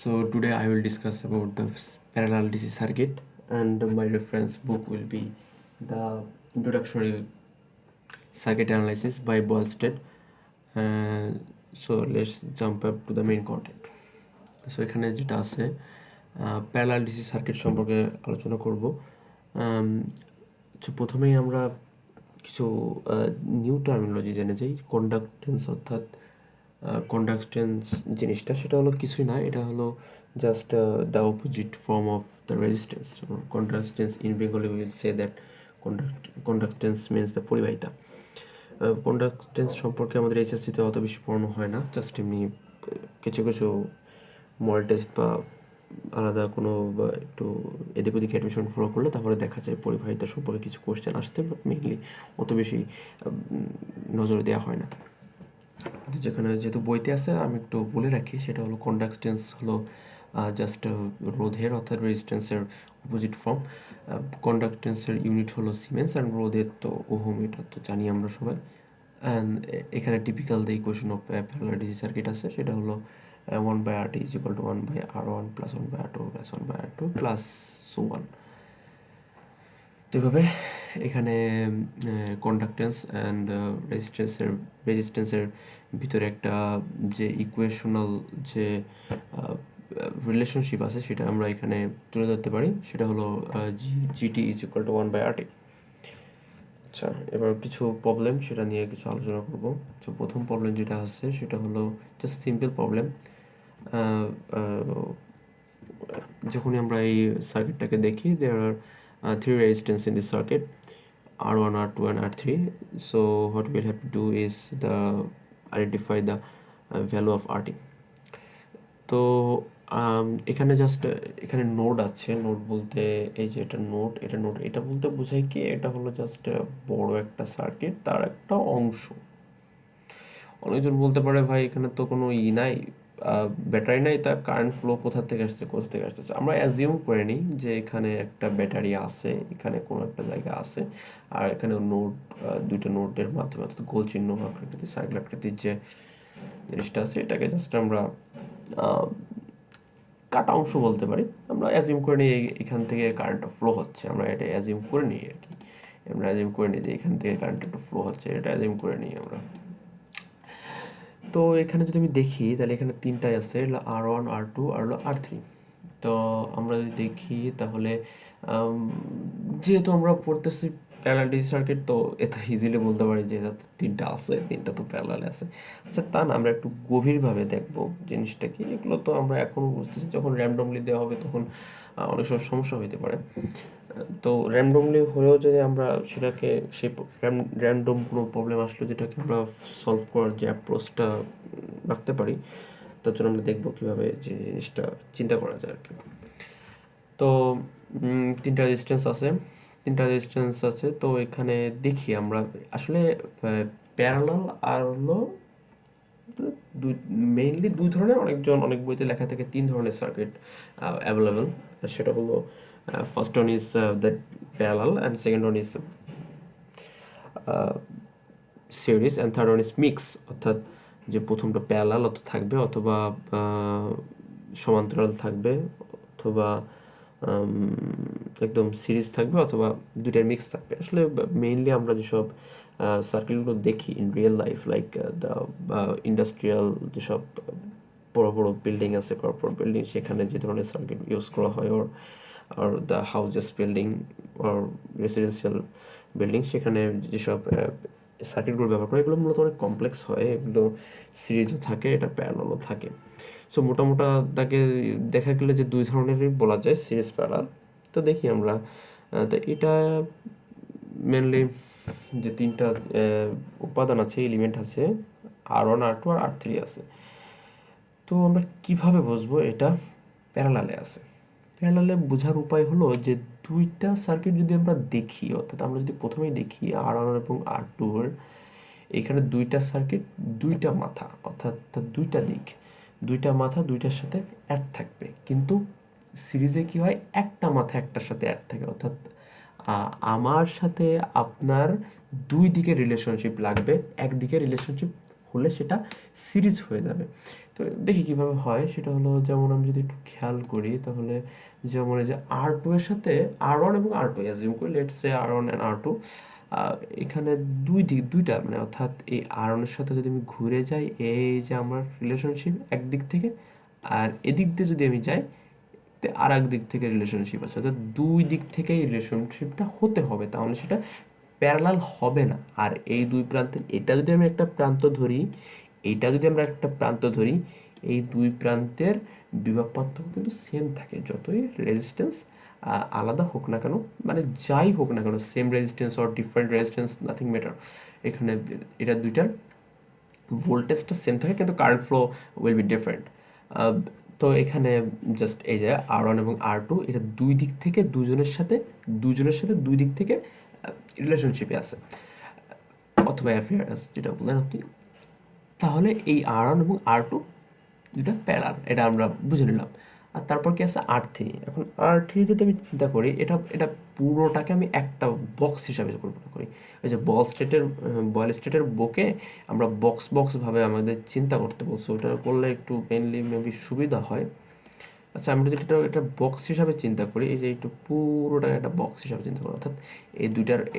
So today I will discuss about the parallel DC circuit, and my reference book will be the Introductory Circuit Analysis by Boylsted. So let's jump up to the main content. So এখানে যেটা আছে parallel DC circuit সম্পর্কে আলোচনা করব। প্রথমেই আমরা কিছু new terminology জেনে যাই। কন্ডাক্টেন্স অর্থাৎ কন্ডাক্টেন্স জিনিসটা সেটা হলো কিছুই না, এটা হলো just the opposite form of the resistance. Conductance in Bengali will say that conductance means the পরিবাহিতা। কন্ডাক্টেন্স সম্পর্কে আমাদের এইচএসসিতে অত বেশি পড়ানো হয় না, জাস্ট এমনি কিছু কিছু মডেল টেস্ট বা আলাদা কোনো বা একটু এদিক ওদিক অ্যাডমিশন ফলো করলে তারপরে দেখা যায় পরিবাহিতা সম্পর্কে কিছু কোশ্চেন আসতে, বাট মেইনলি অত বেশি নজর দেওয়া হয় না। যেখানে যেহেতু বইতে আছে আমি একটু বলে রাখি, সেটা হলো কন্ডাক্টেন্স হলো জাস্ট রোধের অর্থাৎ রেজিস্ট্যান্সের অপোজিট ফর্ম। কন্ডাক্টেন্সের ইউনিট হলো সিমেন্স, অ্যান্ড রোধের তো ওহম, এটা তো জানি আমরা সবাই। অ্যান্ড এখানে typical the equation of parallel DC circuit আছে, সেটা হলো 1/RT is equal to 1/R1 plus 1/R2 plus 1/R2 plus so on. তো এভাবে এখানে কন্ডাক্টেন্স অ্যান্ড রেজিস্ট্যান্সের ভিতরে একটা যে ইকুয়েশনাল যে রিলেশনশিপ আছে সেটা আমরা এখানে তুলে ধরতে পারি, সেটা হলো GT is equal to 1/RT. আচ্ছা, এবার কিছু প্রবলেম সেটা নিয়ে কিছু আলোচনা করব। তো প্রথম প্রবলেম যেটা আছে সেটা হলো জাস্ট সিম্পল প্রবলেম। যখনই আমরা এই সার্কিটটাকে দেখি, দেয়ার আর three resistance in this circuit, R1, R2 and R3. So what we'll have to do is identify the value of RT. তো এখানে জাস্ট এখানে নোড আছে। নোড বলতে এই যে এটা নোড, এটা বলতে বোঝায় কি, এটা হলো জাস্ট বড় একটা সার্কিট, তার একটা অংশ। অনেকজন বলতে পারে ভাই এখানে তো কোনো নাই, ব্যাটারি নাই, তার কারেন্ট ফ্লো কোথা থেকে আসতেছে। আমরা অ্যাজিউম করে নিই যে এখানে একটা ব্যাটারি আছে, এখানে কোনো একটা জায়গা আছে, আর এখানে নোড, দুইটা নোডের মাধ্যমে অর্থাৎ গোল চিহ্ন আকৃতি সার্কেল আকৃতির যে জিনিসটা আছে এটাকে জাস্ট আমরা কাটা অংশ বলতে পারি। আমরা অ্যাজিউম করে নিই এখান থেকে কারেন্টটা ফ্লো হচ্ছে, আমরা এটা অ্যাজিউম করে নিই আর কি। আমরা অ্যাজিউম করে নিই যে এখান থেকে কারেন্টটা একটু ফ্লো হচ্ছে, এটা অ্যাজিউম করে নিই আমরা। তো এখানে যদি আমি দেখি তাহলে এখানে তিনটাই আছে, R1, R2 আর হলো R3। তো আমরা যদি দেখি তাহলে যেহেতু আমরা পড়তেছি প্যারালাল ডিসি সার্কিট, তো এত ইজিলি বলতে পারি যে তিনটা আছে, তিনটা তো প্যারালালে আছে। আচ্ছা, তা না, আমরা একটু গভীরভাবে দেখব জিনিসটা কি। এগুলো তো আমরা এখনও বুঝতেছি, যখন র্যান্ডমলি দেওয়া হবে তখন অনেক সময় সমস্যা হতে পারে। তো র্যান্ডমলি হলেও যদি আমরা সেটাকে সেই র্যান্ডম কোনো প্রবলেম আসলে যেটাকে আমরা সলভ করার যে অ্যাপ্রোচটা রাখতে পারি, তার জন্য আমরা দেখবো কীভাবে যে জিনিসটা চিন্তা করা যায় আর কি। তো তিনটা রেজিস্ট্যান্স আছে। তো এখানে দেখি আমরা আসলে প্যারালাল আর হলো মেইনলি দুই ধরনের, অনেক বইতে লেখা থাকে তিন ধরনের সার্কিট অ্যাভেলেবল। সেটা হলো first one is that parallel, and second one is series, and third one is mix. অর্থাৎ যে প্রথমটা প্যারালাল অর্থাৎ থাকবে, অথবা সমান্তরাল থাকবে, অথবা একদম সিরিজ থাকবে, অথবা দুইটার মিক্স থাকবে। আসলে মেইনলি আমরা যেসব সার্কিটগুলো দেখি in real life, like the industrial যেসব বড় বড় বিল্ডিং আছে, কর্পোরেট বিল্ডিং, সেখানে যে ধরনের সার্কিট ইউজ করা হয়, আর দ্য হাউজেস বিল্ডিং আর রেসিডেন্সিয়াল বিল্ডিং, সেখানে যেসব সার্কিটগুলো ব্যবহার করে এগুলো মূলত অনেক কমপ্লেক্স হয়। এগুলো সিরিজও থাকে, এটা প্যারালালও থাকে। সো মোটামোটা তাকে দেখা গেলে যে দুই ধরনেরই বলা যায়, সিরিজ প্যারালাল। তো দেখি আমরা, তো এটা মেনলি যে তিনটা উপাদান আছে, এলিমেন্ট আছে, R1, R2 আর R3 আছে। তো আমরা কিভাবে বুঝবো এটা প্যারালালে আছে? প্যারালালে বোঝার উপায় হলো যে দুইটা সার্কিট যদি আমরা দেখি, অর্থাৎ আমরা যদি প্রথমেই দেখি R1 এবং R2 এর, এখানে দুইটা সার্কিট, দুইটা মাথা, অর্থাৎ দুইটা দিক, দুইটা মাথা দুইটার সাথে অ্যাড থাকবে। কিন্তু সিরিজে কি হয়, একটা মাথা একটার সাথে অ্যাড থাকে, অর্থাৎ আমার সাথে আপনার দুই দিকে রিলেশনশিপ লাগবে, একদিকে রিলেশনশিপ হলে সেটা সিরিজ হয়ে যাবে। তো দেখি কিভাবে হয়, সেটা হলো যেমন আমি যদি একটু খেয়াল করি তাহলে যেমন এই যে R2 এর সাথে R1 এবং R2 অ্যাজিউম করি, let's say R1 and R2, এখানে দুইটা মানে অর্থাৎ এই R1 এর সাথে যদি আমি ঘুরে যাই, এই যে আমার রিলেশনশিপ একদিক থেকে, আর এদিক দিয়ে যদি আমি যাই আর এক দিক থেকে রিলেশনশিপ আছে, অর্থাৎ দুই দিক থেকেই রিলেশনশিপটা হতে হবে, তাহলে সেটা প্যারালাল হবে না। আর এই দুই প্রান্তে এটা যদি আমি একটা প্রান্ত ধরি, এইটা যদি আমরা একটা প্রান্ত ধরি, এই দুই প্রান্তের বিভব পার্থক্য কিন্তু সেম থাকে, যতই রেজিস্ট্যান্স আলাদা হোক না কেন, মানে যাই হোক না কেন, same resistance or different resistance nothing matter, এখানে এটা দুইটার ভোল্টেজটা সেম থাকে কিন্তু current flow will be different. তো এখানে জাস্ট এই যে R1 এবং R2 এটা দুজনের সাথে দুই দিক থেকে রিলেশনশিপে আছে, অথবা অ্যাফেয়ার্স যেটা বললেন আপনি। তাহলে এই R1 এবং R2 দুটা প্যারাল, এটা আমরা বুঝে নিলাম। আর তারপর কি আছে R3। এখন R3 যদি আমি চিন্তা করি, এটা এটা পুরোটাকে আমি একটা বক্স হিসাবে কল্পনা করি। ওই যে বয়েল স্টেটের বুকে আমরা বক্স ভাবে আমাদের চিন্তা করতে বলছো, ওটা করলে একটু মেনলি মেবি সুবিধা হয়। আচ্ছা, আমরা যদি এটা বক্স হিসাবে চিন্তা করি, এই যে একটু পুরোটা একটা বক্স হিসাবে চিন্তা করি, অর্থাৎ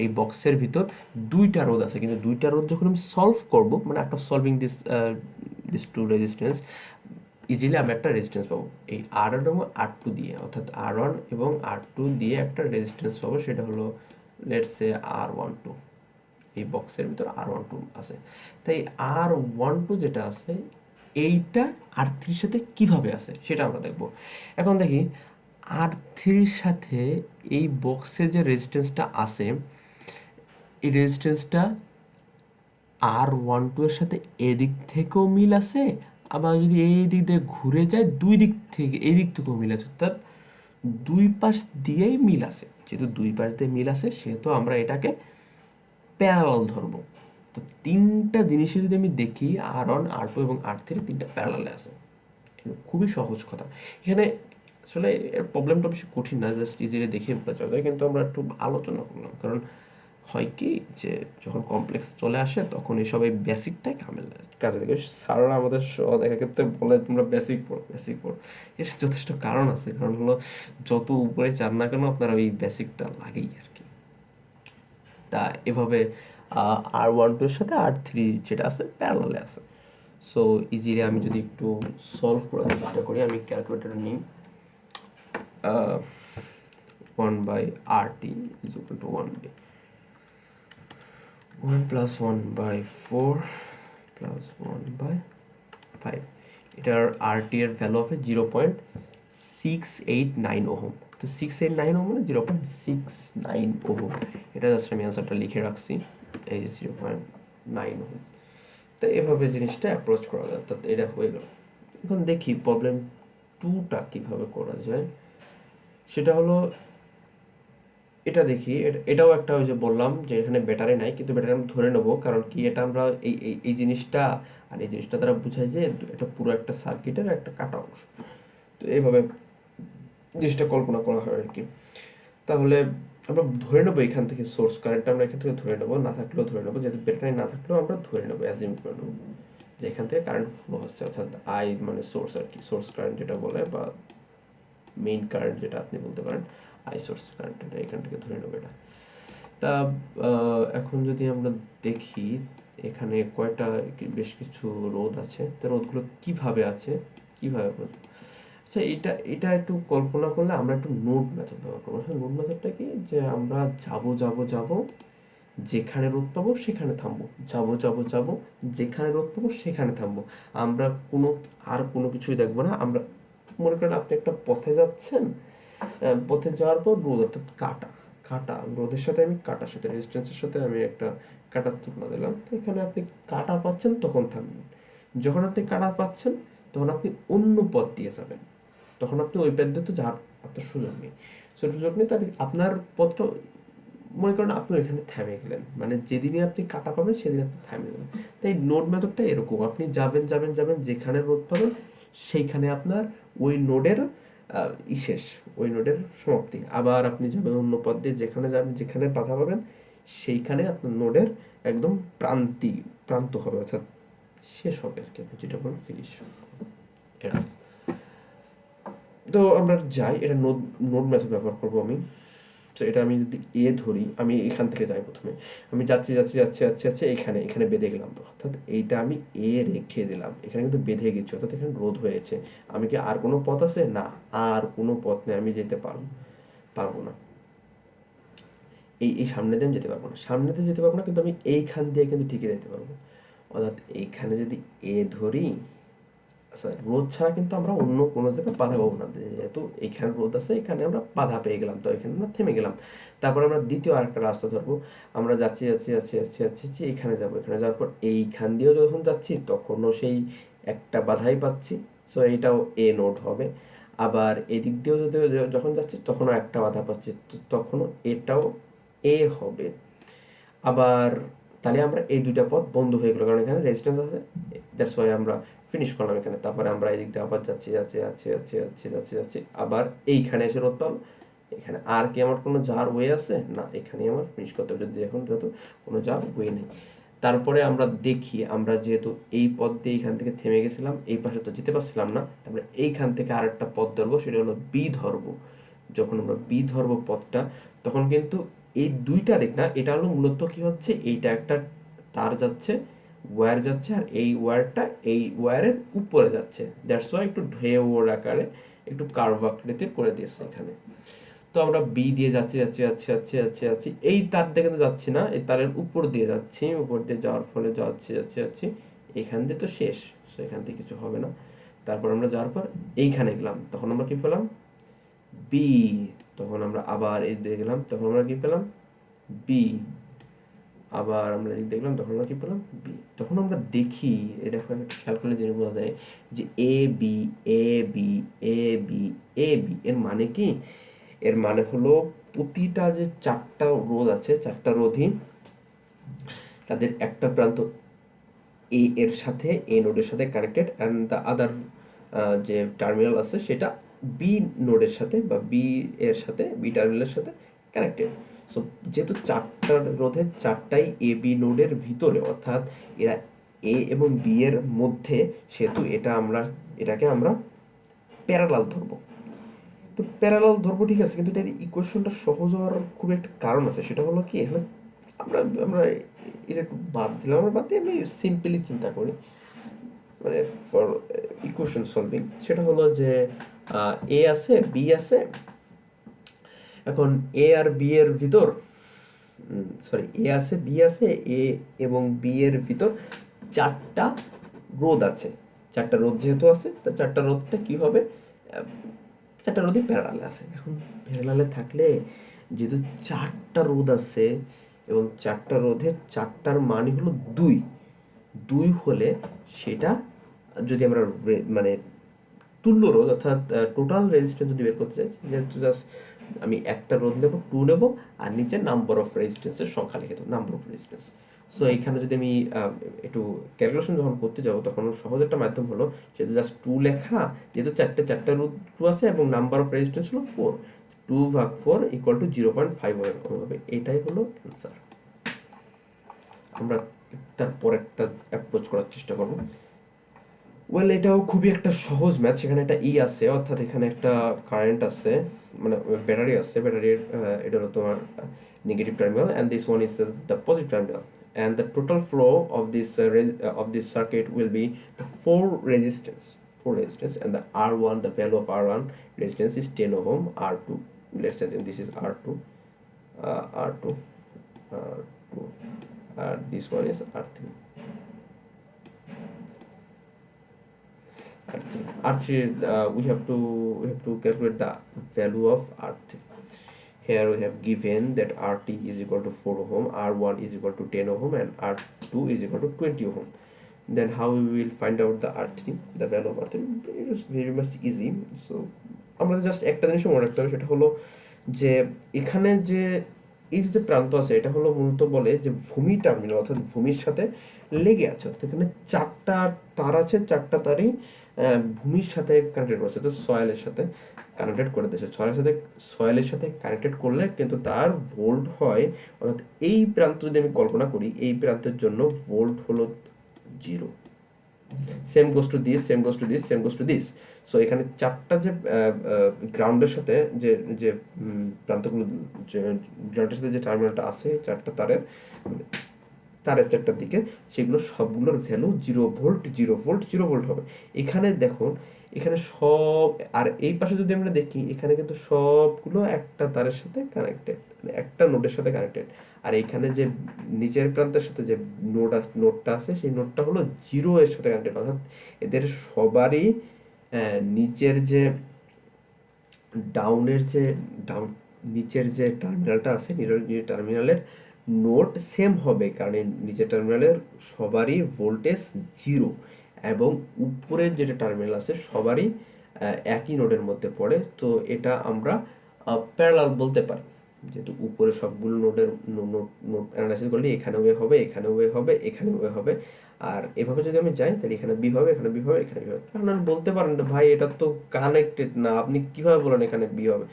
এই বক্সের ভিতর দুইটা রোধ আছে, কিন্তু দুইটা রোধ যখন আমি সলভ করব, মানে একটা solving this two resistance, easily আমি একটা রেজিস্ট্যান্স পাবো এই R1 এবং R2 দিয়ে, অর্থাৎ R1 এবং R2 দিয়ে একটা রেজিস্ট্যান্স পাবো, সেটা হলো লেটস সে R12। এই বক্সের ভিতর R12 আছে, তাই R12 যেটা আছে এইটা R3-র সাথে কিভাবে আছে সেটা আমরা দেখব। এখন দেখি R3-র সাথে এই বক্সে যে রেজিস্ট্যান্সটা আছে, এই রেজিস্ট্যান্সটা R12 এর সাথে এদিক থেকেও মিল আছে, আবার যদি এই দিক দিয়ে ঘুরে যায় এই দিক থেকেও মিল আছে, অর্থাৎ দুই পাশ দিয়েই মিল আছে। যেহেতু দুই পাশ দিয়ে মিল আছে সেহেতু আমরা এটাকে প্যারালাল ধরবো। তো তিনটা জিনিসই যদি আমি দেখি, R1 R2 এবং R3 তিনটা প্যারালালে আছে, খুবই সহজ কথা। এখানে আসলে এর প্রবলেমটা বেশি কঠিন না, জাস্ট ইজিলি দেখে বোঝা যায়, কিন্তু আমরা একটু আলোচনা করলাম, কারণ হয় কি যে যখন কমপ্লেক্স চলে আসে তখন এইসব এই বেসিকটাই কাজে লাগে। স্যাররা আমাদের দেখা ক্ষেত্রে বলে তোমরা বেসিক পড়ো, এর যথেষ্ট কারণ আছে, কারণ হলো যত উপরে চান না কেন আপনার ওই বেসিকটা লাগেই আর কি। তা এভাবে R12 এর সাথে R3 যেটা আছে প্যারালালে আছে। সো ইজিলি আমি যদি একটু সলভ করার চেষ্টা করি, আমি ক্যালকুলেটর নিই। 1/RT is equal to 1 plus 1/4 plus 1/5, এটার RT এর ভ্যালু হবে 0.689 ওহম। তো 689 ওহম মানে 0.69 ওহম, এটা জাস্ট আমি অ্যান্সারটা লিখে রাখছি, এই যে 0.9 ওহম। তো এভাবে জিনিসটা অ্যাপ্রোচ করা যায়, অর্থাৎ এটা হয়ে গেল। এখন দেখি প্রবলেম 2টা কীভাবে করা যায়, সেটা হলো এটা দেখি। এটাও একটা, ওই যে বললাম যে এখানে ব্যাটারি নাই, কিন্তু ব্যাটারি আমরা ধরে নেবো, কারণ কি এটা আমরা এই জিনিসটা আর এই জিনিসটা দ্বারা বোঝাই যে এটা পুরো একটা সার্কিটের একটা কাটা অংশ। তো এইভাবে জিনিসটা কল্পনা করা হয় আর কি। তাহলে আমরা ধরে নেবো এখান থেকে সোর্স কারেন্টটা আমরা এখান থেকে ধরে নেবো, না থাকলেও ধরে নেবো, যেহেতু ব্যাটারি না থাকলেও আমরা ধরে নেবো, অ্যাজিউম করে নেবো যে এখান থেকে কারেন্ট ফ্লো হচ্ছে, অর্থাৎ আই মানে সোর্স আর কি, সোর্স কারেন্ট যেটা বলে, বা মেইন কারেন্ট যেটা আপনি বলতে পারেন, আই সোর্স কারেন্ট, এটা এখান থেকে ধরে নেবো এটা। তা এখন যদি আমরা দেখি এখানে কয়টা বেশ কিছু রোধ আছে, তো রোধগুলো কিভাবে আছে, কিভাবে আচ্ছা এটা এটা একটু কল্পনা করলে আমরা একটু নোড মেথড ব্যবহার করবো। নোড মেথডটা কি, যে আমরা যাব যেখানে রোধ পাবো সেখানে থামবো, যাব যেখানে রোধ পাবো সেখানে থামবো, আমরা কোনো কিছুই দেখবো না। আমরা মনে করেন আপনি একটা পথে যাচ্ছেন, পথে যাওয়ার পর রোদ, অর্থাৎ কাটা রোদের সাথে আমি কাটার সাথে রেজিস্ট্যান্সের সাথে আমি একটা কাটার তুলনা দিলাম। তো এখানে আপনি কাটা পাচ্ছেন তখন থামবেন, যখন আপনি কাটা পাচ্ছেন তখন আপনি অন্য পথ দিয়ে যাবেন, তখন আপনি ওই পথ দিয়ে তো যাওয়ার আপনার সুযোগ নেই। সুযোগ নেই, তাহলে আপনার পথটা মনে করেন আপনি এখানে থেমে গেলেন, মানে যেদিনই আপনি কাটা পাবেন সেদিন আপনি থেমে যাবেন। তাই নোড মেথডটা এরকম, আপনি যাবেন যেখানে রোধ পাবেন সেইখানে আপনার ওই নোডের শেষ, ওই নোডের সমাপ্তি। আবার আপনি যাবেন অন্য পথ দিয়ে, যেখানে বাধা পাবেন সেইখানে আপনার নোডের একদম প্রান্ত হবে, অর্থাৎ শেষ হবে আর কি, যেটা বলেন ফিনিশ। তো আমরা যাই, এটা নোড নোড মেথড ব্যবহার করবো আমি। তো এটা আমি যদি এ ধরি, আমি এখান থেকে যাই প্রথমে, আমি যাচ্ছি যাচ্ছি যাচ্ছি যাচ্ছি যাচ্ছি এখানে এখানে বেঁধে গেলাম, অর্থাৎ এইটা আমি এ রেখে দিলাম, এখানে কিন্তু বেঁধে গেছি, অর্থাৎ এখানে রোধ হয়েছে। আমি কি আর কোনো পথ আছে? না, আর কোনো পথ নেই, আমি যেতে পারবো পারবো না। এই সামনে দিয়ে আমি যেতে পারবো না, সামনে দিয়ে যেতে পারবো না, কিন্তু আমি এইখান দিয়ে কিন্তু ঠিকই যেতে পারবো। অর্থাৎ এইখানে যদি এ ধরি, আচ্ছা রোদ ছাড়া কিন্তু আমরা অন্য কোনো জায়গায় বাধা পাবো না, যেহেতু এখানে রোদ আছে, এখানে আমরা বাধা পেয়ে গেলাম, তো এখানে আমরা থেমে গেলাম। তারপর আমরা দ্বিতীয় আরেকটা রাস্তা ধরবো, আমরা যাচ্ছি যাচ্ছি যাচ্ছি যাচ্ছি যাচ্ছি যাচ্ছি, এখানে যাবো, এখানে যাওয়ার পর এইখান দিয়েও যখন যাচ্ছি তখনও সেই একটা বাধাই পাচ্ছি, সো এইটাও এ নোড হবে। আবার এদিক দিয়েও যদি যখন যাচ্ছি তখনও একটা বাধা পাচ্ছি, তখনও এটাও এ হবে। আবার তাহলে আমরা এই দুইটা পথ বন্ধ হয়ে গেলো, কারণ এখানে রেজিস্ট্যান্স আছে, দ্যাটস ওয়াই আমরা ফিনিশ করলাম এখানে। তারপরে আমরা এদিক দিয়ে আবার যাচ্ছি যাচ্ছি যাচ্ছি যাচ্ছি যাচ্ছি যাচ্ছি যাচ্ছি, আবার এইখানে এসে রোধ পাবো। এখানে আর কি আমার কোনো যাওয়ার ওয়ে আছে? না, এখানেই আমার ফিনিশ করতে হবে, যদি এখন যেহেতু কোনো যাওয়ার ওয়ে নেই। তারপরে আমরা দেখি, আমরা যেহেতু এই পথ দিয়ে এইখান থেকে থেমে গেছিলাম, এই পাশে তো যেতে পারছিলাম না, তারপরে এইখান থেকে আরেকটা পথ ধরবো, সেটা হলো বি ধরবো। যখন আমরা বি ধরবো পথটা, তখন কিন্তু এই দুইটা দিক না, এটা হলো মূলত কি হচ্ছে, এইটা একটা তার যাচ্ছে, ওয়্যার যাচ্ছে, আর এই ওয়্যারটা এই ওয়্যারের উপরে যাচ্ছে, দ্যাটস ওয়াই একটু ঢেউর আকারে একটু কার্ভ আকৃতির করে দিয়েছে এখানে। তো আমরা বি দিয়ে যাচ্ছি যাচ্ছি যাচ্ছি যাচ্ছি যাচ্ছি যাচ্ছি, এই তার দিয়ে কিন্তু যাচ্ছি না, এই তারের উপর দিয়ে যাচ্ছি, উপর দিয়ে যাওয়ার ফলে যাচ্ছি যাচ্ছি যাচ্ছি, এখান দিয়ে তো শেষ, তো এখান থেকে কিছু হবে না। তারপর আমরা যাওয়ার পর এইখানে গেলাম, তখন আমরা কি পেলাম? বি। তখন আমরা আবার এই দিয়ে গেলাম, তখন আমরা কি পেলাম? বি। আবার আমরা এদিক দেখলাম, তখন আমরা কি পেলাম? বি। তখন আমরা দেখি, এই দেখো একটা খেয়াল করলে জিনিস বোঝা যায় যে A B A B A B A B এর মানে কি? এর মানে হলো প্রতিটা যে চারটা রোধ আছে, চারটা রোধই তাদের একটা প্রান্ত এ এর সাথে, এ নোডের সাথে কানেক্টেড, অ্যান্ড দ্য আদার যে টার্মিনাল আছে সেটা বি নোডের সাথে বা বি এর সাথে, বি টার্মিনালের সাথে কানেক্টেড। সো যেহেতু চারটা রোধের চারটাই এ বি নোডের ভিতরে, অর্থাৎ এরা এ এবং বি এর মধ্যে, সেহেতু এটাকে আমরা প্যারালাল ধরবো। তো প্যারালাল ধরবো ঠিক আছে, কিন্তু এটার ইকুয়েশনটা সহজ হওয়ার খুব একটা কারণ আছে, সেটা হলো কি, এখানে আমরা আমরা এটা একটু বাদ দিলাম, আমরা বাদ দিয়ে আমি সিম্পলি চিন্তা করি, মানে ফর ইকুয়েশন সলভিং, সেটা হলো যে এ আছে, বি আছে, এখন এ আর বি এর ভিতর, সরি, এ আছে, বি আছে, এ এবং বি এর ভিতর চারটা রোধ আছে। চারটা রোধ যেহেতু আছে, তা চারটা রোধটা কি হবে? চারটা রোধই প্যারালালে আছে। এখন প্যারালালে থাকলে যেহেতু চারটা রোধ আছে, এবং চারটা রোধের চারটার মানই হলো দুই, দুই হলে সেটা যদি আমরা মানে তুল্য রোধ, অর্থাৎ টোটাল রেজিস্ট্যান্স যদি বের করতে চাই, যেহেতু জাস্ট আমি একটা রোধ নেব, টু নেব, আর নিচে নাম্বার অফ রেজিস্ট্যান্সের সংখ্যা লিখে দেবো, নাম্বার অফ রেজিস্ট্যান্স। সো এইখানে যদি আমি একটু ক্যালকুলেশন যখন করতে যাবো, তখন সহজ একটা মাধ্যম হলো, যেহেতু জাস্ট টু লেখা, যেহেতু চারটা রোধ টু আছে এবং নাম্বার অফ রেজিস্ট্যান্স হলো 4, 2/4 ইকুয়াল টু 0.5 হবে, এটাই হলো অ্যান্সার। আমরা তারপর একটা অ্যাপ্রোচ করার চেষ্টা করবো। ওয়েল, এটাও খুবই একটা সহজ ম্যাথ, সেখানে একটা ই আছে, অর্থাৎ এখানে একটা কারেন্ট আছে, মানে ব্যাটারি আছে, ব্যাটারির এটা হলো তোমার negative terminal, and this one is the positive terminal, and the total flow of this circuit will be the four resistance, and the R1, the value of R1 resistance is 10 ohm, R2, let's say this is R2, R2, R2, this one is R3. R3, we have to calculate the value of R3. Here we have given that RT is equal to 4 ohm, R1 is equal to 10 ohm, and R2 is equal to 20 ohm. Then how we will find out the R3, the value of R3? It is very much easy. So আমরা just একটা জিনিস মনে রাখতে হবে, সেটা হলো যে এখানে যে এই যে প্রান্ত আছে, এটা হলো মূলত বলে যে ভূমি টার্মিনাল, অর্থাৎ ভূমির সাথে লেগে আছে, অর্থাৎ এখানে চারটা তার আছে, চারটা তারই ভূমির সাথে কানেক্টেড করছে, তো সয়েলের সাথে কানেক্টেড করে দিয়েছে, সয়েলের সাথে কানেক্টেড করলে কিন্তু তার ভোল্ট হয়, অর্থাৎ এই প্রান্ত যদি আমি কল্পনা করি, এই প্রান্তের জন্য ভোল্ট হলো 0, same goes to this, same goes to this, same goes to this. So এখানে চারটা যে গ্রাউন্ডের সাথে যে যে প্রান্তগুলো, যে গ্রাউন্ডের সাথে যে টার্মিনালটা আছে চারটা তারের, তারের চারটার দিকে, সেগুলো সবগুলোর ভ্যালু 0 ভোল্ট, 0 ভোল্ট, 0 ভোল্ট হবে। এখানে দেখুন, এখানে সব, আর এই পাশে যদি আমরা দেখি, এখানে কিন্তু সবগুলো একটা তারের সাথে কানেক্টেড, একটা নোডের সাথে কানেক্টেড। আর এখানে যে নিচের প্রান্তের সাথে যে নোডটা আছে, সেই নোডটা হলো 0 এর সাথে কানেক্টেড, অর্থাৎ এদের সবারই নিচের যে ডাউনের যে ডাউন নিচের যে টার্মিনালটা আছে, নিচের টার্মিনালের নোড সেম হবে, কারণ এই নিচের টার্মিনালের সবারই ভোল্টেজ 0, এবং উপরের যেটা টার্মিনাল আছে সবারই একই নোডের মধ্যে পড়ে। তো এটা আমরা প্যারালাল বলতে পারি, যেহেতু উপরে সবগুলো নোডের নোড নোড অ্যানালাইসিস করলে এখানেও এ হবে, এখানেও এ হবে, এখানেও এ হবে। আর এভাবে যদি আমি যাই, তাহলে এখানে বি হবে, এখানে বি হবে, এখানে বি হবে। কারণ আপনি বলতে পারেন না, ভাই এটা তো কানেক্টেড না, আপনি কিভাবে বলেন এখানে বি হবে?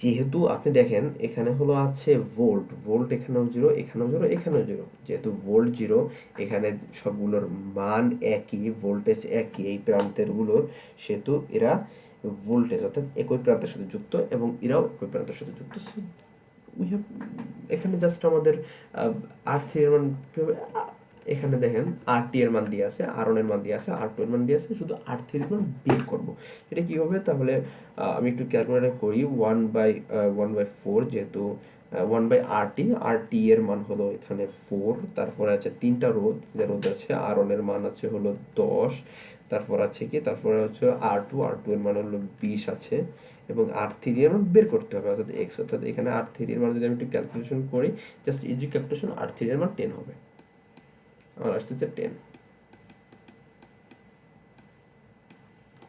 যেহেতু আপনি দেখেন এখানে হলো আছে ভোল্ট, ভোল্ট এখানেও 0, এখানেও 0, এখানেও 0, যেহেতু ভোল্ট 0, এখানে সবগুলোর মান একই, ভোল্টেজ একই এই প্রান্তের গুলোর, সেহেতু এরা ভোল্টেজ অর্থাৎ একই প্রান্তের সাথে যুক্ত, এবং এরাও একই প্রান্তের সাথে যুক্ত। উই হ্যাভ, এখানে জাস্ট আমাদের আর থ্রি এর মান কিভাবে, এখানে দেখেন আর টি এর মান দিয়ে আছে, আর ওয়ান এর মান দিয়ে আছে, আর টু এর মান দিয়ে আছে, শুধু আর থ্রি এর মান বের করবো। এটা কি হবে তাহলে, আমি একটু ক্যালকুলেটর করি, 1/4, যেহেতু 1/RT, আর টি এর মান হলো এখানে 4, তারপরে আছে তিনটা রোধ, যে রোধ আছে আর ওয়ান এর মান আছে হলো 10, তারপর আছে কি, তারপরে হচ্ছে আর টু এর মান হলো 20 আছে, এবং আর থ্রি এর মান বের করতে হবে, অর্থাৎ এক্স, অর্থাৎ এখানে আর থ্রি এর মান যদি আমি একটু ক্যালকুলেশন করি, জাস্ট ইজি ক্যালকুলেশন, আর থ্রি এর মান 10 হবে, আমার আসতেছে 10,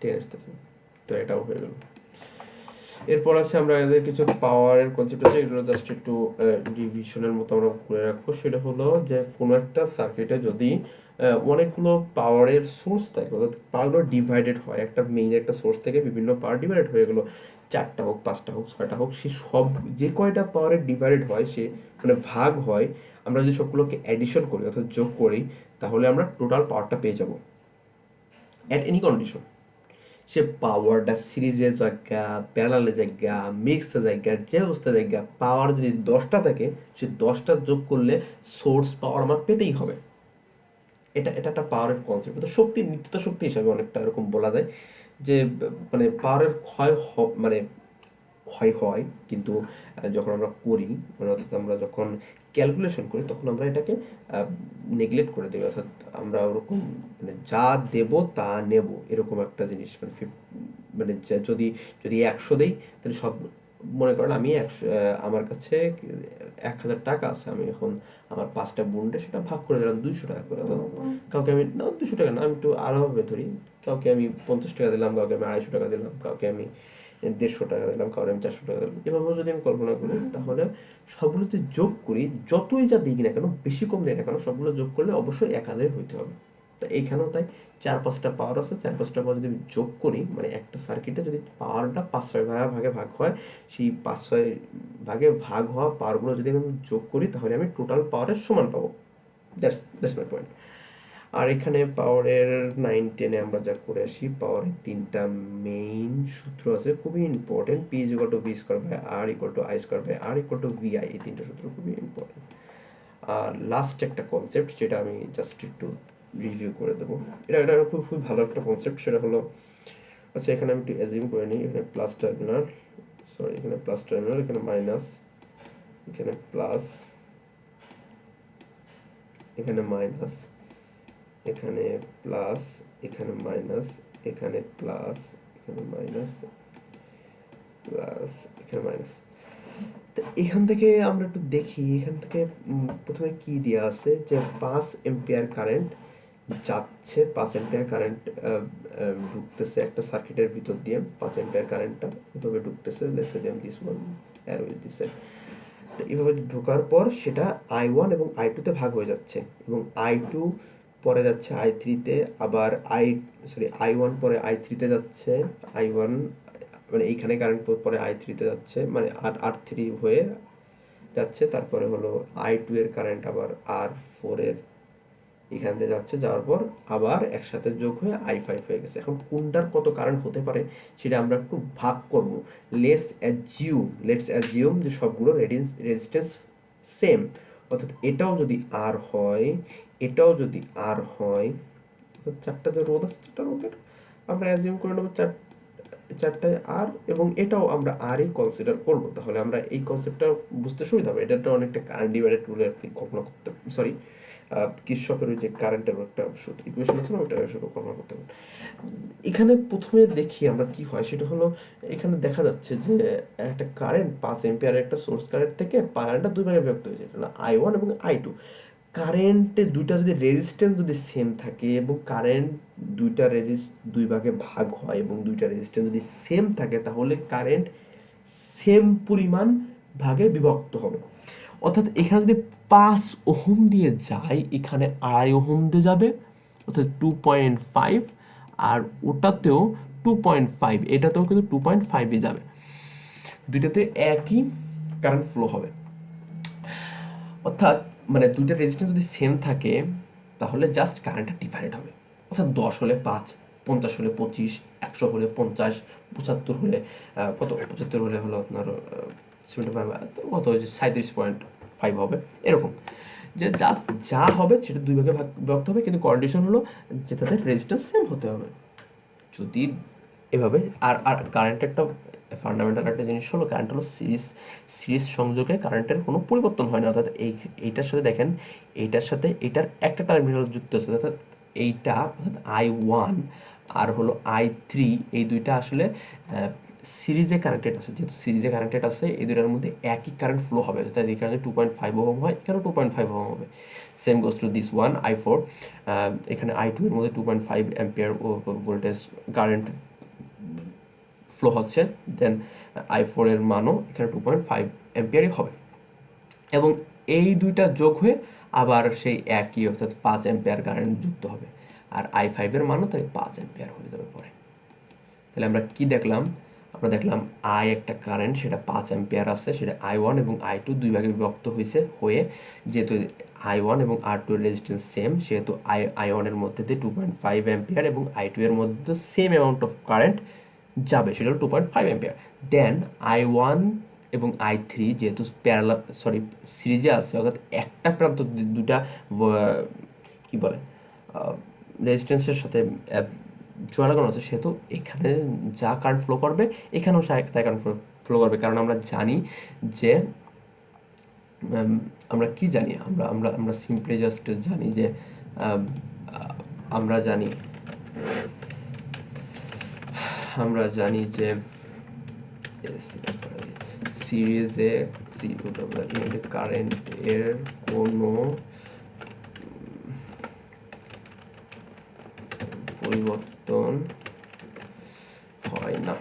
10 আসতেছে। তো এটাও হয়ে গেল। এরপর আছে আমরা এদের কিছু পাওয়ারের কনসেপ্ট আছে, এগুলো জাস্ট একটু ডিভিশনের মতো আমরা করে রাখবো। সেটা হলো যে কোনো একটা সার্কিটে যদি অনেকগুলো পাওয়ারের সোর্স থাকে, অর্থাৎ পাওয়ারগুলো ডিভাইডেড হয়, একটা মেইন একটা সোর্স থেকে বিভিন্ন পাওয়ার ডিভাইডেড হয়ে গেলো, 4টা হোক, 5টা হোক, 6টা হোক, সে সব যে কয়টা পাওয়ারের ডিভাইডেড হয়, সে মানে ভাগ হয়, আমরা যদি সবগুলোকে অ্যাডিশন করি অর্থাৎ যোগ করি, তাহলে আমরা টোটাল পাওয়ারটা পেয়ে যাব অ্যাট এনি কন্ডিশন। সে পাওয়ারটা সিরিজে জায়গা, প্যারালালে জায়গা, মিক্সে জায়গা, যে অবস্থা জায়গা, পাওয়ার যদি 10টা থাকে, সে 10টা যোগ করলে সোর্স পাওয়ার আমার পেতেই হবে। এটা এটা একটা পাওয়ারের কনসেপ্ট, তো শক্তি, নিত্যতা শক্তি হিসাবে অনেকটা এরকম বলা যায় যে মানে পাওয়ারের মানে ক্ষয় হয়, কিন্তু যখন আমরা করি, মানে অর্থাৎ আমরা যখন ক্যালকুলেশন করি, তখন আমরা এটাকে নেগলেক্ট করে দেবো, অর্থাৎ আমরা ওরকম মানে যা দেব তা নেব, এরকম একটা জিনিস, মানে মানে যদি যদি 100 দেই, তাহলে সব, মনে করেন আমি 100, আমার কাছে 1000 টাকা আছে, আমি এখন আমার 5টা বোনটা সেটা ভাগ করে দিলাম 200 টাকা করে, অর্থাৎ কাউকে আমি না 200 টাকা না, আমি একটু আরোভাবে ধরি, কাউকে আমি 50 টাকা দিলাম, কাউকে আমি 250 টাকা দিলাম, কাউকে আমি 150 টাকা দিলাম, কাউকে আমি 400 টাকা দিলাম। এভাবে যদি আমি কল্পনা করি, তাহলে সবগুলোতে যোগ করি, যতই যা দিই না কেন, বেশি কম দিই না কেন, সবগুলো যোগ করলে অবশ্যই 1000 হইতে হবে। তো এইখানেও তাই 4-5টা পাওয়ার আছে, 4-5টা পাওয়ার যদি আমি যোগ করি, মানে একটা সার্কিটে যদি পাওয়ারটা 5-6 ভাগে ভাগ হয়, সেই 5-6 ভাগে ভাগ হওয়া পাওয়ারগুলো যদি আমি যোগ করি, তাহলে আমি টোটাল পাওয়ারের সমান পাবো। That's my point. আর এখানে পাওয়ারের 9-10-এ আমরা যা করে আসি, পাওয়ারের 3টা মেইন সূত্র আছে, খুবই important. P is equal to V square by R, equal to I square by R, equal to VI, এই 3টা সূত্র খুবই ইম্পর্টেন্ট। আর লাস্ট একটা কনসেপ্ট, যেটা আমি জাস্ট একটু রিভিউ করে দেবো, এটা এটা খুব খুব ভালো একটা কনসেপ্ট, সেটা হলো, আচ্ছা এখানে আমি একটু অ্যাজিউম করে নিই, এখানে প্লাস টার্মিনাল, সরি এখানে প্লাস টার্মিনাল, এখানে মাইনাস, এখানে প্লাস, এখানে মাইনাস, এখানে প্লাস, এখানে মাইনাস, এখানে প্লাস, এখানে মাইনাস, প্লাস, এখানে মাইনাস। তো এখান থেকে আমরা একটু দেখি, এখান থেকে প্রথমে কি দেওয়া আছে, যে 5 এম্পিয়ার কারেন্ট যাচ্ছে, 5 এম্পিয়ার কারেন্ট ঢুকতেছে একটা সার্কিটের ভিতর দিয়ে, 5 এম্পিয়ার কারেন্টটা এভাবে ঢুকতেছে, let's say this one arrow is this, তো এভাবে ঢোকার পর সেটা I1 এবং I2-তে ভাগ হয়ে যাচ্ছে, এবং I2 পরে যাচ্ছে I3-তে, আবার I1 পরে I3-তে যাচ্ছে, I1 মানে এইখানে কারেন্ট পরে I3-তে যাচ্ছে, মানে R3 হয়ে যাচ্ছে, তারপরে হলো I2 এর কারেন্ট আবার R4 এর এখান দিয়ে যাচ্ছে, যাওয়ার পর আবার একসাথে যোগ হয়ে I5 হয়ে গেছে। এখন কোনটার কত কারেন্ট হতে পারে সেটা আমরা একটু ভাগ করব। লেটস অ্যাজিউম যে সবগুলো রেজিস্ট্যান্স সেম, অর্থাৎ এটাও যদি আর হয়, এটাও যদি আর হয়, অর্থাৎ চারটা যে রোধ আছে, চারটা রোধের আমরা অ্যাজিউম করে নেবো চারটায় আর, এবং এটাও আমরা আরই কনসিডার করব। তাহলে আমরা এই কনসেপ্টটা বুঝতে সুবিধা হবে। এটা অনেকটা কারেন্ট ডিভাইডেড রুলে আপনি কল্পনা করতে, সরি, কির্শফের ওই যে কারেন্টের একটা ইকুয়েশন আছে না, ওটা হিসেবে কল্পনা করতে পারেন। এখানে প্রথমে দেখি আমরা কি হয়, সেটা হলো এখানে দেখা যাচ্ছে যে একটা কারেন্ট 5 এম্পিয়ারের একটা সোর্স কারেন্ট থেকে কারেন্টটা দুই ভাগে বিভক্ত হয়েছে, এটা I1 এবং I2। কারেন্টে দুইটা যদি রেজিস্ট্যান্স যদি সেম থাকে এবং কারেন্ট দুই ভাগে ভাগ হয় এবং দুইটা রেজিস্ট্যান্স যদি সেম থাকে, তাহলে কারেন্ট সেম পরিমাণ ভাগে বিভক্ত হবে। অর্থাৎ এখানে যদি 5 ওহম দিয়ে যায়, এখানে 2.5 ওহম দিয়ে যাবে, অর্থাৎ 2.5, আর ওটাতেও 2.5, এটাতেও কিন্তু 2.5ই যাবে। দুইটাতে একই কারেন্ট ফ্লো হবে। অর্থাৎ মানে দুইটা রেজিস্ট্যান্স যদি সেম থাকে, তাহলে জাস্ট কারেন্টটা ডিভাইডেড হবে। অর্থাৎ 10 হলে 5, 50 হলে 25, 100 হলে 50, 75 হলে কত, 75 হলে হলো আপনার 75, কত হয়েছে 37.5 হবে, এরকম। যে জাস্ট যা হবে সেটা দুই ভাগে বিভক্ত হবে, কিন্তু কন্ডিশন হলো যে তাদের রেজিস্ট্যান্স সেম হতে হবে। যদি এভাবে, আর আর কারেন্ট একটা ফান্ডামেন্টাল একটা জিনিস হলো, কারেন্ট হলো সিরিজ সংযোগে কারেন্টের কোনো পরিবর্তন হয় না। অর্থাৎ এইটার সাথে দেখেন, এইটার সাথে এটার একটা টার্মিনাল যুক্ত আছে, অর্থাৎ এইটা অর্থাৎ I1 আর হলো I3, এই দুইটা আসলে সিরিজে কানেক্টেড আছে। যেহেতু সিরিজে কানেক্টেড আছে, এই দুইটার মধ্যে একই কারেন্ট ফ্লো হবে, অর্থাৎ এই কারণে 2.5 ওহম হয়, এখানে 2.5 ওহম হবে। Same goes to this one I4, এখানে I2 এর মধ্যে 2.5 অ্যাম্পিয়ার ভোল্টেজ কারেন্ট ফ্লো হচ্ছে, দেন I4 এর মানও এখানে 2.5 অ্যাম্পিয়ারই হবে। এবং এই দুইটা যোগ হয়ে আবার সেই একই, অর্থাৎ 5 অ্যাম্পিয়ার কারেন্ট যুক্ত হবে, আর I5 এর মানও তাই 5 অ্যাম্পিয়ার হয়ে যাবে পরে। তাহলে আমরা কি দেখলাম? আমরা দেখলাম একটা কারেন্ট, সেটা 5 অ্যাম্পিয়ার আছে, সেটা I1 এবং I2 দুই ভাগে বিভক্ত হয়ে, যেহেতু I1 এবং R2 এর রেজিস্ট্যান্স সেম, সেহেতু I1 এর মধ্যে দিয়ে 2.5 অ্যাম্পিয়ার এবং I2 এর মধ্যে সেম অ্যামাউন্ট অফ কারেন্ট যাবে, সেটা হলো 2.5 অ্যাম্পিয়ার। দেন I1 এবং I3 যেহেতু সিরিজে আছে, অর্থাৎ একটা প্রান্ত দুটা কি বলে রেজিস্ট্যান্সের সাথে জোড়া লাগানো আছে, সেহেতু এখানে যা কারেন্ট ফ্লো করবে এখানেও তাই কারেন্ট ফ্লো করবে। কারণ আমরা জানি যে আমরা কি জানি, আমরা আমরা আমরা সিম্পলি জাস্ট জানি যে আমরা জানি যে সিরিজে কারেন্ট এর কোনো পরিবর্তন হয় না,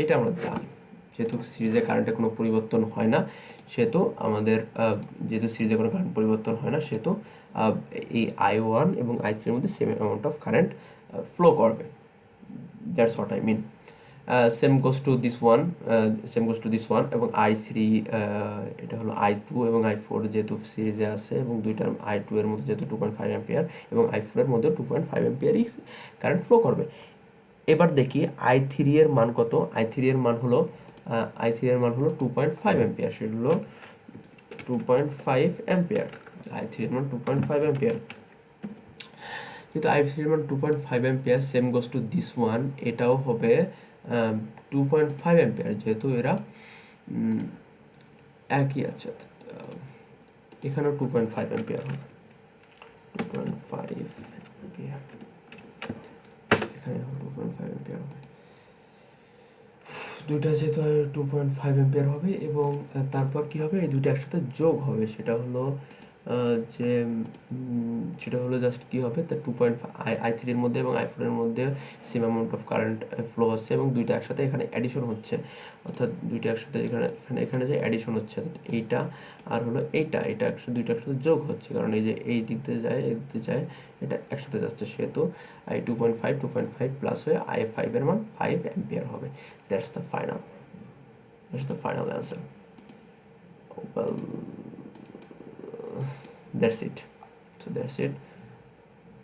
এটা আমরা জানি। যেহেতু সিরিজে কারেন্টের কোনো পরিবর্তন হয় না, সেহেতু আমাদের যেহেতু সিরিজে কোনো কারেন্ট পরিবর্তন হয় না, সেহেতু এই I1 এবং I3 এর মধ্যে same amount of current flow করবে। That's what I mean. Same goes to this one, এবং I3, এটা হলো I2 এবং I4 যেহেতু সিরিজে আছে, এবং দুইটার I2 এর মধ্যে যেহেতু 2.5 অ্যাম্পিয়ার এবং I4 এর মধ্যে 2.5 অ্যাম্পিয়ারই কারেন্ট ফ্লো করবে। এবার দেখি I3 এর মান কত। I3 এর মান হলো 2.5 অ্যাম্পিয়ার, সেটা হলো 2.5 অ্যাম্পিয়ার। I3 এর মান 2.5 অ্যাম্পিয়ার, কিন্তু I3 এর মান 2.5 ampere. Same goes to this one, এটাও হবে 2.5 অ্যাম্পিয়ার, যেহেতু এরা একই আছে। এখানেও 2.5 অ্যাম্পিয়ার হবে, 2.5 অ্যাম্পিয়ার, এখানে 2.5 অ্যাম্পিয়ার হবে। দুইটা যেহেতু 2.5 অ্যাম্পিয়ার হবে, এবং তারপর কি হবে, এই দুইটা একসাথে যোগ হবে, সেটা হলো জাস্ট কি হবে, তা 2.5 I3 এর মধ্যে এবং I4 এর মধ্যে same amount of current flow হচ্ছে, এবং দুইটা একসাথে এখানে অ্যাডিশন হচ্ছে, অর্থাৎ দুইটা একসাথে এখানে যে অ্যাডিশন হচ্ছে, অর্থাৎ এইটা আর হলো দুইটা একসাথে যোগ হচ্ছে, কারণ এই যে এই দিক দিয়ে যায়, এই দিক দিয়ে যায়, এটা একসাথে যাচ্ছে, সেহেতু I 2.5 প্লাস হয়ে I5 এর মান 5 অ্যাম্পিয়ার হবে। That's the final answer. Well, that's it.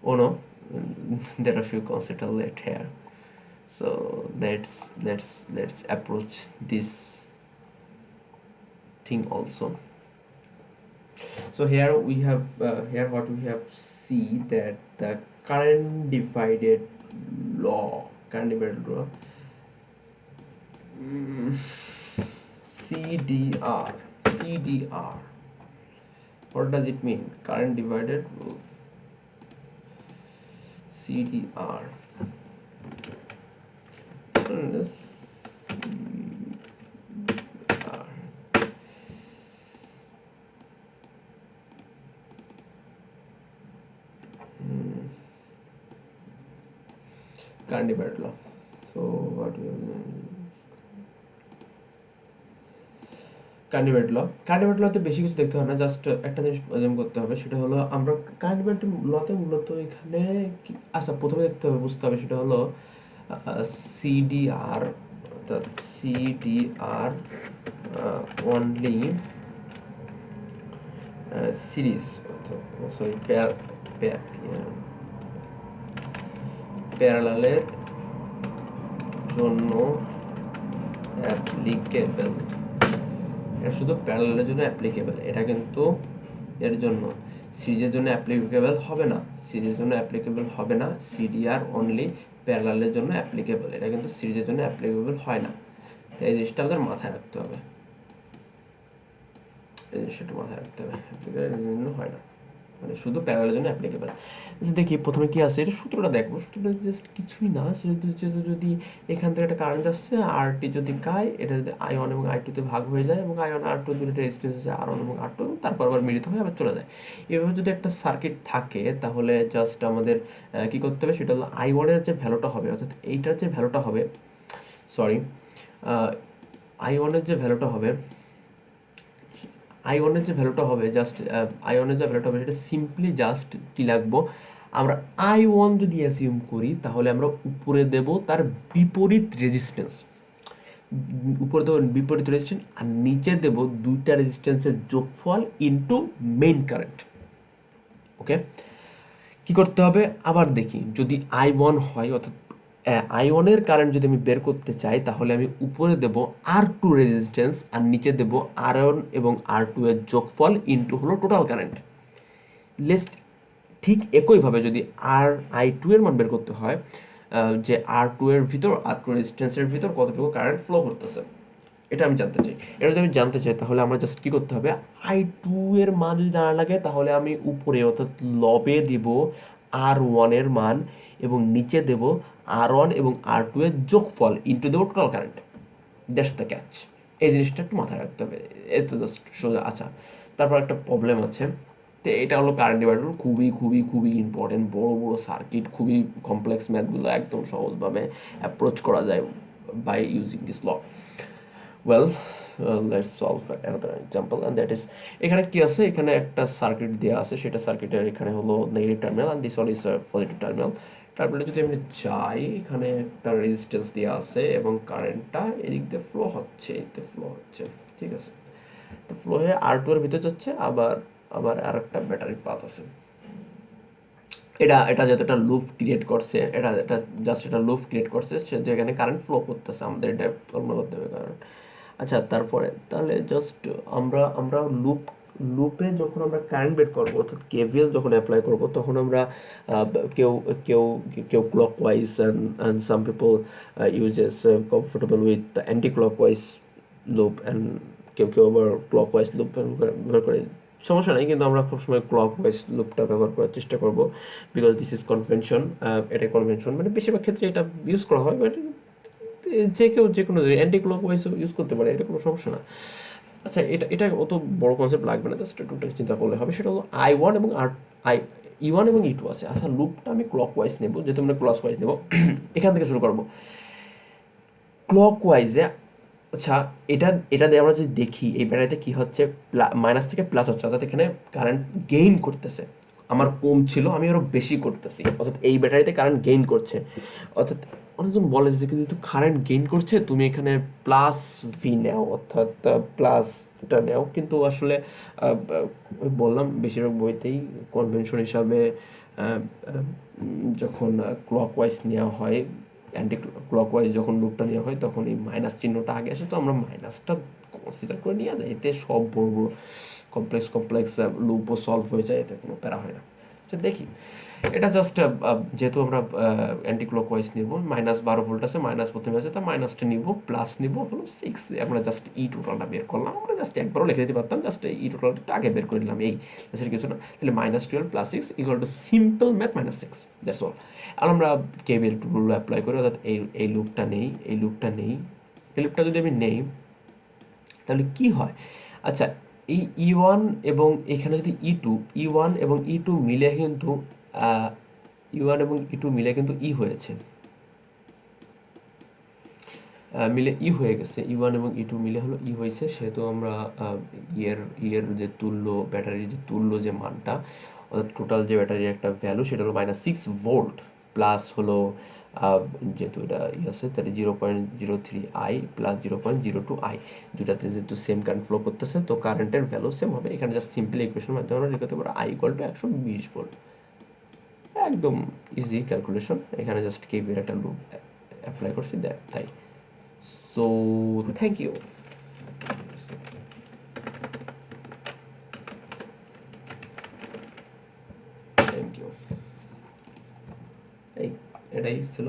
Oh no, there are few concepts are left here. So let's approach this thing also. So here we have here what we have see that the current divided law, mm, CDR. What does it mean? Current divided rule. CDR. Current divided law. So what we কার্নিভেট লতে বেশি কিছু দেখতে হয় না, just একটা জিনিস assume করতে হবে, সেটা হলো আমরা কার্নিভেট লতে মূলত এখানে আচ্ছা প্রথমে দেখতে হবে, বুঝতে হবে সেটা হলো সিডিআর, অর্থাৎ সিডিআর অনলি সিরিজ, সরি প্যারালালের জন্য অ্যাপ্লিকেবল। এটা শুধু প্যারালালের জন্য অ্যাপ্লিকেবল, এটা কিন্তু এর জন্য সিরিজের জন্য অ্যাপ্লিকেবল হবে না, সিরিজের জন্য অ্যাপ্লিকেবল হবে না। সিডিআর অনলি প্যারালালের জন্য অ্যাপ্লিকেবল, এটা কিন্তু সিরিজের জন্য অ্যাপ্লিকেবল হয় না। তাই এই জিনিসটা আমাদের মাথায় রাখতে হবে, এই জিনিসটা মাথায় রাখতে হবে, অ্যাপ্লিকেবলের জন্য হয় না, মানে শুধু প্যারালালের জন্য অ্যাপ্লিকেবল। দেখি প্রথমে কি আছে, এটা সূত্রটা দেখবো, সূত্রটা জাস্ট কিছুই না, যদি এখান থেকে একটা কারেন্ট আসছে আরটি যদি গায়, এটা যদি I1 এবং I2 ভাগ হয়ে যায় এবং I1 R2 দুটো রেজিস্ট্যান্স আছে R1 এবং R2, তারপর আবার মিলিত হয়ে আবার চলে যায়। এভাবে যদি একটা সার্কিট থাকে তাহলে জাস্ট আমাদের কি করতে হবে, সেটা হলো I1 এর যে ভ্যালুটা হবে, অর্থাৎ এইটার যে ভ্যালুটা হবে, সরি I1 এর যে ভ্যালুটা হবে, আইওনের যে ভ্যালুটা হবে, জাস্ট আইওনের যে ভ্যালুটা হবে সেটা সিম্পলি জাস্ট কি লাগবো, আমরা I1 যদি অ্যাসিউম করি তাহলে আমরা উপরে দেব তার বিপরীত রেজিস্ট্যান্স, উপরে দেবো বিপরীত রেজিস্ট্যান্স, আর নিচে দেব দুইটা রেজিস্ট্যান্সের যোগফল ইনটু মেইন কারেন্ট। ওকে, কি করতে হবে আবার দেখি, যদি I1 হয়, অর্থাৎ I1 কারেন্ট যদি আমি বের করতে চাই তাহলে আমি উপরে দেব R2 রেজিস্ট্যান্স আর নিচে দেব R1 এবং R2 এর যোগফল ইনটু হলো টোটাল কারেন্ট। লেস্ট ঠিক একইভাবে যদি I2 এর মান বের করতে হয়, যে R2 এর ভিতর R2 রেজিস্ট্যান্সের ভিতর কতটুকু কারেন্ট ফ্লো করতেছে, এটা আমি জানতে চাই। এটা যদি আমি জানতে চাই তাহলে আমরা জাস্ট কী করতে হবে, I2 এর মান যদি জানা লাগে তাহলে আমি উপরে অর্থাৎ লবে দিব R1 এর মান এবং নিচে দেব R1 এবং R2 এর যোগফল ইনটু দেবো total current. That's the catch. এই জিনিসটা একটু মাথায় রাখতে হবে, এই তো জাস্ট সোজা। আচ্ছা, তারপর একটা প্রবলেম আছে, তো এটা হলো কারেন্ট ডিভাইডার, খুবই খুবই খুবই ইম্পর্টেন্ট, বড় বড় সার্কিট, খুবই কমপ্লেক্স ম্যাথগুলো একদম সহজভাবে অ্যাপ্রোচ করা যায় by using this law. Well, let's solve another example, and that is, এখানে কি আছে, এখানে একটা সার্কিট দেওয়া আছে, সেটা সার্কিটের এখানে হলো negative terminal and this one is positive terminal. তারপরে যদি আমি যাই, এখানে একটা রেজিস্ট্যান্স দেওয়া আছে এবং কারেন্টটা এদিক দিয়ে ফ্লো হচ্ছে, এদিকে ফ্লো হচ্ছে, ঠিক আছে। তো ফ্লো হয়ে R2 এর ভিতরে যাচ্ছে, আবার আবার আর একটা ব্যাটারি পাথ আছে। এটা যেহেতু একটা লুপ ক্রিয়েট করছে, এটা জাস্ট এটা লুপ ক্রিয়েট করছে, সে যেখানে কারেন্ট ফ্লো করতেছে, আমাদের এটা কল্পনা করতে হবে কারণ। আচ্ছা, তারপরে তাহলে জাস্ট আমরা লুপে যখন আমরা কারেন্ট বের করবো, অর্থাৎ কেভিএল যখন অ্যাপ্লাই করবো, তখন আমরা কেউ কেউ কেউ clockwise and some people uses comfortable with anti clockwise loop, and কেউ কেউ আবার ক্লকওয়াইজ লুপ ব্যবহার করে, সমস্যা নেই, কিন্তু আমরা সবসময় ক্লকওয়াইজ লুপটা ব্যবহার করার চেষ্টা করব, বিকজ দিস ইজ কনভেনশন। এটা কনভেনশন, মানে বেশিরভাগ ক্ষেত্রে এটা ইউজ করা হয়, বাট যে কেউ যে কোনো অ্যান্টি ক্লকওয়াইজ ইউজ করতে পারে, এটা কোনো সমস্যা না। আচ্ছা, এটা অত বড় কনসেপ্ট লাগবে না, জাস্ট একটু চিন্তা করলে হবে। সেটা হলো I1 এবং E1 এবং E2 আছে। আচ্ছা, লুপটা আমি ক্লকওয়াইজ নেব, যেহেতু আমরা ক্লকওয়াইজ নেব, এখান থেকে শুরু করবো ক্লকওয়াইজে। আচ্ছা, এটা দিয়ে আমরা যদি দেখি এই ব্যাটারিতে কী হচ্ছে, মাইনাস থেকে প্লাস হচ্ছে, অর্থাৎ এখানে কারেন্ট গেইন করতেছে, আমার কম ছিল আমি আরও বেশি করতেছি, অর্থাৎ এই ব্যাটারিতে কারেন্ট গেইন করছে। অর্থাৎ অনেকজন বলে যে কিন্তু কারেন্ট গেইন করছে, তুমি এখানে প্লাস ভি নেও, অর্থাৎ প্লাসটা নেও, কিন্তু আসলে বললাম বেশিরভাগ বইতেই কনভেনশন হিসাবে যখন ক্লকওয়াইজ নেওয়া হয়, অ্যান্টি ক্লকওয়াইজ যখন লুপটা নেওয়া হয় তখন এই মাইনাস চিহ্নটা আগে আসে, তো আমরা মাইনাসটা কনসিডার করে নিয়ে যাই, এতে সব বড় বড় কমপ্লেক্স লুপও সলভ হয়ে যায়, এতে কোনো প্যারা হয় না। আচ্ছা দেখি, এটা জাস্ট যেহেতু আমরা অ্যান্টি ক্লকওয়াইজ নিব, -12 ভোল্ট আছে, মাইনাস প্রথমে আছে, তা মাইনাসটা নিব, প্লাস নিব হলো 6, আমরা জাস্ট ই টোটালটা বের করলাম, আমরা জাস্ট একবারও লিখে দিতে পারতাম, জাস্ট ই টোটালটা আগে বের করে নিলাম, এই সেটা কিছু না। তাহলে -12 + 6 = সিম্পল ম্যাথ -6, দ্যাটস অল। আর আমরা কেবিএল রুল অ্যাপ্লাই করি, অর্থাৎ এই লুপটা নেই, এই লুপটা নেই, এই লুপটা যদি আমি নেই তাহলে কি হয়? আচ্ছা, এই ই1 এবং এখানে যদি ই1 এবং ই2 মিলে কিন্তু ই1 এবং ই2 মিলে কিন্তু ই হয়েছে, মিলে ই হয়ে গেছে, ই1 এবং ই2 মিলে হলো ই হয়েছে, সেহেতু আমরা ইয়ের যে তুল্য, ব্যাটারির যে তুল্য যে মানটা, অর্থাৎ টোটাল যে ব্যাটারির একটা ভ্যালু, সেটা হলো -6 ভোল্ট, প্লাস হলো যেহেতু এটা আছে তাহলে 0.03 I প্লাস 0.02 I, দুটাতে যেহেতু সেম কারেন্ট ফ্লো করতেছে, তো কারেন্টের ভ্যালু সেম হবে। এখানে জাস্ট সিম্পল ইকুয়েশনের মাধ্যমে আমরা লিখতে পারবো I = 120 ভোল্ট, একদম ইজি ক্যালকুলেশন। এখানে জাস্ট কেভিএর একটা লুপ অ্যাপ্লাই করছি, তাই। So thank you, thank you. এই এটাই ছিল।